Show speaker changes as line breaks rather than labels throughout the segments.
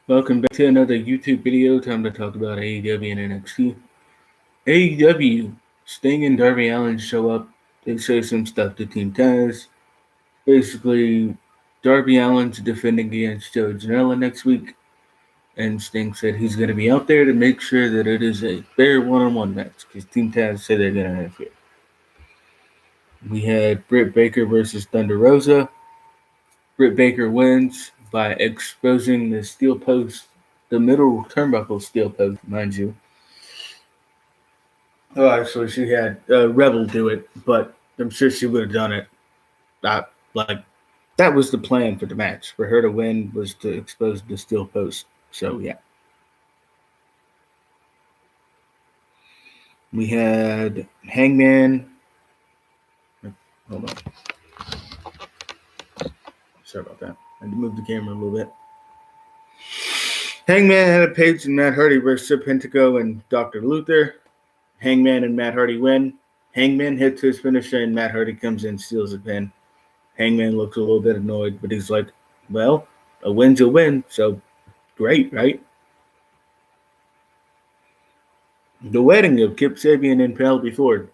Welcome back to another YouTube video. Time to talk about AEW and NXT. AEW, Sting and Darby Allin show up. They say some stuff to Team Taz. Basically, Darby Allin's defending against Joe Janela next week, and Sting said he's going to be out there to make sure that it is a fair one-on-one match because Team Taz said they're going to interfere. We had Britt Baker versus Thunder Rosa. Britt Baker wins by exposing the steel post, the middle turnbuckle steel post, mind you. Oh, actually, she had Rebel do it, but I'm sure she would have done it. Like that was the plan for the match. For her to win was to expose the steel post. So yeah, we had Hangman. Hold on, sorry about that. I had to move the camera a little bit. Hangman had a page in Matt Hardy versus Pentako and Dr. Luther. Hangman and Matt Hardy win. Hangman hits his finisher and Matt Hardy comes in, steals the pin. Hangman looks a little bit annoyed, but he's like, well, a win's a win, so great, right? The wedding of Kip Sabian and Penelope Ford.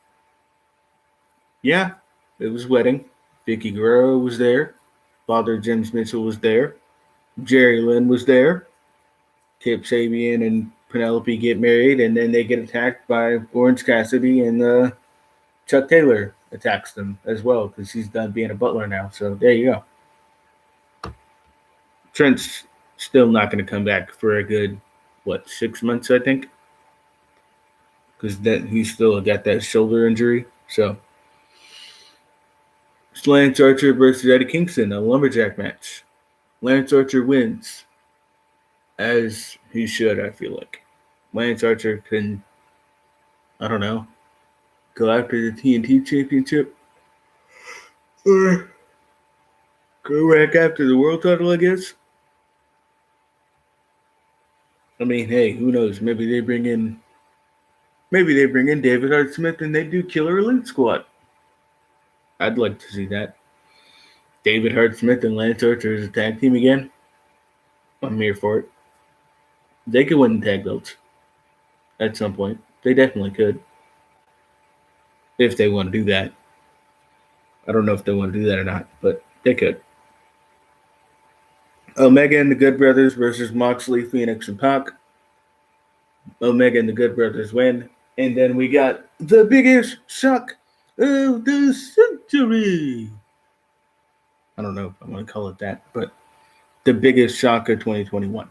Yeah, it was a wedding. Vicky Guerrero was there. Father James Mitchell was there. Jerry Lynn was there. Kip Sabian and Penelope get married, and then they get attacked by Orange Cassidy, and Chuck Taylor attacks them as well because he's done being a butler now. So there you go. Trent's still not going to come back for a good, 6 months, I think, because he's still got that shoulder injury. So it's Lance Archer versus Eddie Kingston, a lumberjack match. Lance Archer wins, as he should, I feel like. Lance Archer can, I don't know, go after the TNT Championship or go back after the world title, I guess. I mean, hey, who knows? Maybe they bring in David Hart Smith and they do Killer Elite Squad. I'd like to see that. David Hart Smith and Lance Archer as a tag team again. I'm here for it. They could win the tag belts at some point. They definitely could. If they want to do that. I don't know if they want to do that or not, but they could. Omega and the Good Brothers versus Moxley, Phoenix, and Pac. Omega and the Good Brothers win. And then we got the biggest shock of the century. I don't know if I want to call it that, but the biggest shock of 2021.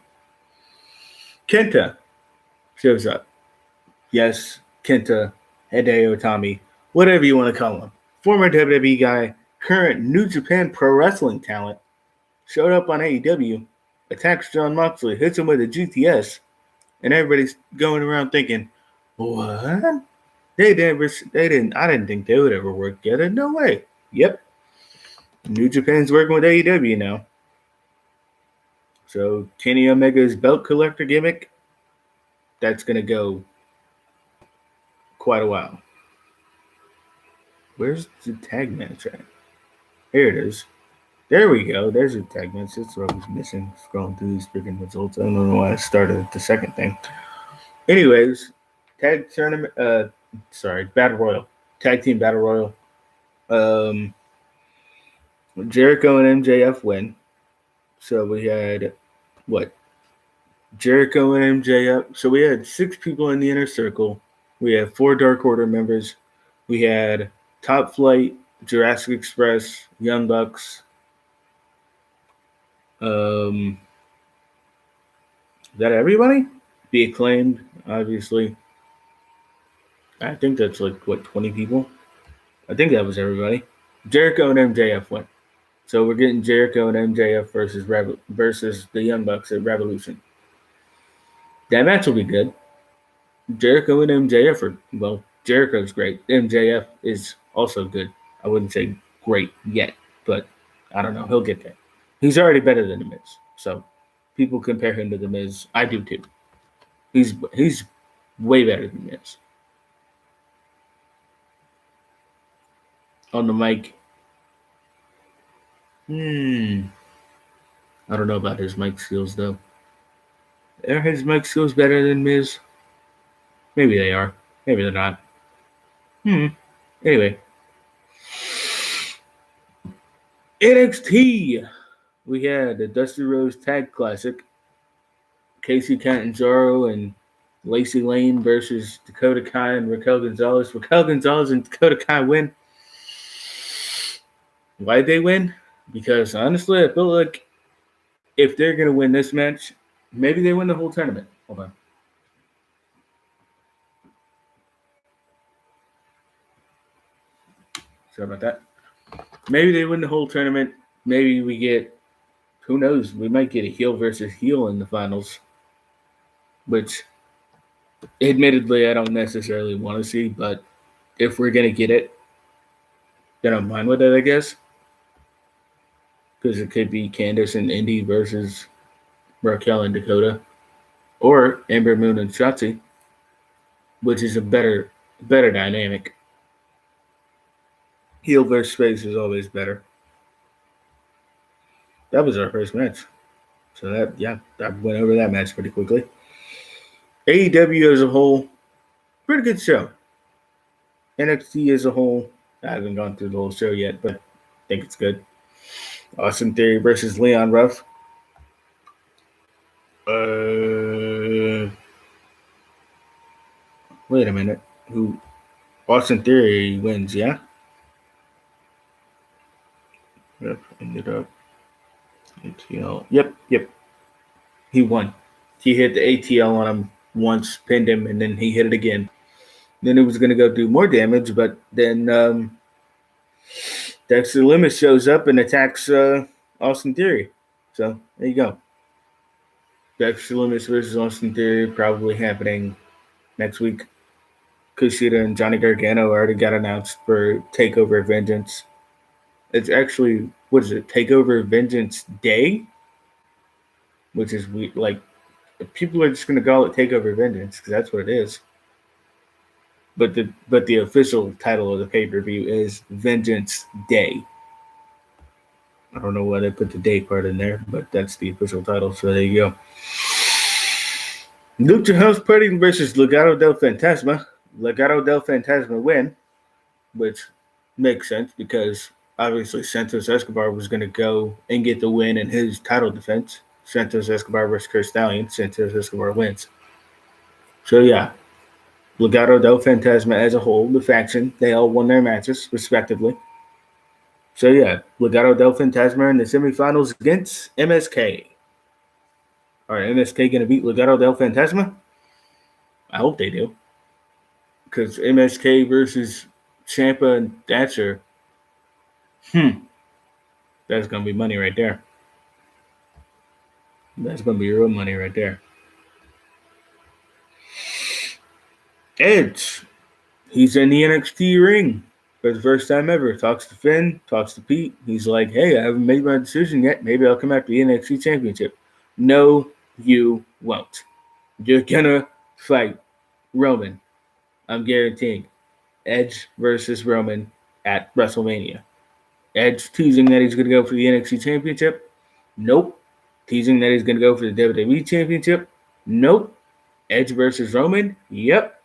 Kenta shows up. Yes, Kenta Hedei Otami, whatever you want to call him. Former WWE guy, current New Japan Pro Wrestling talent, showed up on AEW, attacks Jon Moxley, hits him with a GTS, and everybody's going around thinking, what? I didn't think they would ever work together. No way. Yep. New Japan's working with AEW now. So Kenny Omega's belt collector gimmick, that's going to go quite a while. Where's the tag match at? Here it is. There we go. There's a tag match. That's what I was missing. Scrolling through these freaking results. I don't know why I started the second thing. Anyways, tag tournament. Battle Royal. Tag team Battle Royal. Jericho and MJF win. So we had Jericho and MJF. So we had 6 people in the inner circle. We had 4 Dark Order members. We had Top Flight, Jurassic Express, Young Bucks. Is that everybody? The Acclaimed, obviously. I think that's 20 people? I think that was everybody. Jericho and MJF went. So we're getting Jericho and MJF versus the Young Bucks at Revolution. That match will be good. Jericho and MJF are, Jericho's great. MJF is also good. I wouldn't say great yet, but I don't know. He'll get there. He's already better than The Miz. So people compare him to The Miz. I do too. He's way better than The Miz. On the mic. I don't know about his mic skills though. Are his mic skills better than Miz? Maybe they are. Maybe they're not. Anyway. NXT. We had the Dusty Rose Tag Classic. Casey Catanzaro and Lacey Lane versus Dakota Kai and Raquel Gonzalez. Raquel Gonzalez and Dakota Kai win. Why'd they win? Because honestly, I feel like if they're going to win this match, maybe they win the whole tournament. Hold on. Sorry about that. Maybe they win the whole tournament. Maybe we get, who knows, we might get a heel versus heel in the finals. Which, admittedly, I don't necessarily want to see, but if we're going to get it, then I'm fine with it, I guess. Because it could be Candice and Indy versus Raquel and Dakota. Or Ember Moon and Shotzi, which is a better dynamic. Heel versus face is always better. That was our first match. So I went over that match pretty quickly. AEW as a whole, pretty good show. NXT as a whole, I haven't gone through the whole show yet, but I think it's good. Austin Theory versus Leon Ruff. Wait a minute. Who? Austin Theory wins, yeah? Yep, ended up ATL. Yep. He won. He hit the ATL on him once, pinned him, and then he hit it again. Then it was going to go do more damage, but then Dexter Lumis shows up and attacks Austin Theory. So there you go. Dexter Lumis versus Austin Theory probably happening next week. Kushida and Johnny Gargano already got announced for TakeOver Vengeance. It's actually, what is it, TakeOver Vengeance Day? Which is, like, people are just going to call it TakeOver Vengeance because that's what it is. But the official title of the pay-per-view is Vengeance Day. I don't know why they put the day part in there, but that's the official title, so there you go. Lucha House Party versus Legado del Fantasma. Legado del Fantasma win, which makes sense because obviously Santos Escobar was going to go and get the win in his title defense. Santos Escobar versus Chris Stallion. Santos Escobar wins. So yeah, Legado del Fantasma as a whole, the faction, they all won their matches respectively. So yeah, Legado del Fantasma in the semifinals against MSK. Are MSK going to beat Legado del Fantasma? I hope they do. Because MSK versus Ciampa and Thatcher, that's going to be money right there. That's going to be real money right there. Edge, he's in the NXT ring for the first time ever. Talks to Finn, talks to Pete. He's like, hey, I haven't made my decision yet. Maybe I'll come after the NXT Championship. No, you won't. You're going to fight Roman. I'm guaranteeing. Edge versus Roman at WrestleMania. Edge teasing that he's going to go for the NXT Championship. Nope. Teasing that he's going to go for the WWE Championship. Nope. Edge versus Roman. Yep.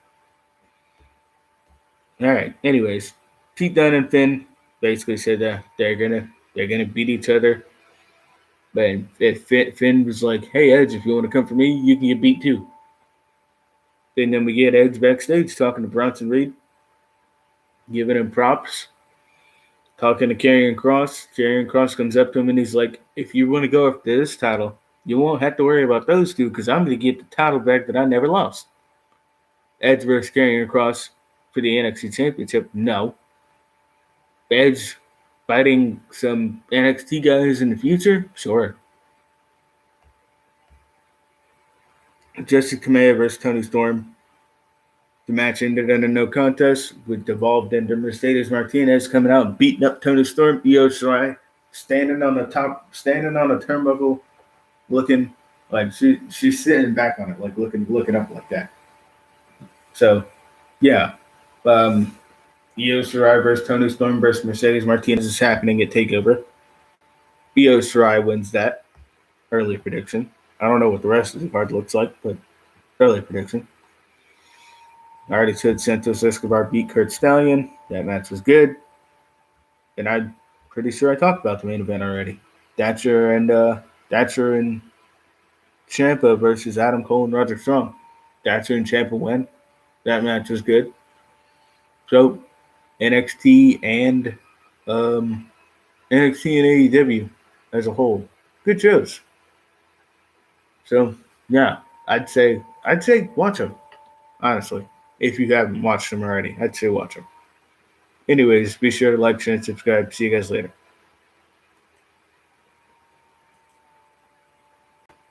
All right. Anyways, Pete Dunne and Finn basically said that they're gonna beat each other. But if Finn was like, "Hey Edge, if you want to come for me, you can get beat too." And then we get Edge backstage talking to Bronson Reed, giving him props, talking to Karrion Kross. Karrion Kross comes up to him and he's like, "If you want to go after this title, you won't have to worry about those two because I'm going to get the title back that I never lost." Edge versus Karrion Kross for the NXT Championship? No. Edge fighting some NXT guys in the future? Sure. Jessica Kamea versus Toni Storm. The match ended in a no contest, which devolved into Mercedes Martinez coming out and beating up Toni Storm. Io Shirai standing on the turnbuckle, looking like she's sitting back on it, like looking up like that. So, yeah. Io Shirai versus Toni Storm versus Mercedes Martinez is happening at TakeOver. Io Shirai wins that. Early prediction. I don't know what the rest of the card looks like, but early prediction. I already said Santos Escobar beat Kurt Stallion. That match was good. And I'm pretty sure I talked about the main event already. Thatcher and Ciampa versus Adam Cole and Roderick Strong. Thatcher and Ciampa win. That match was good. So NXT and um, NXT and AEW as a whole, good shows. So yeah, I'd say watch them. Honestly, if you haven't watched them already, I'd say watch them. Anyways, be sure to like, share, and subscribe. See you guys later.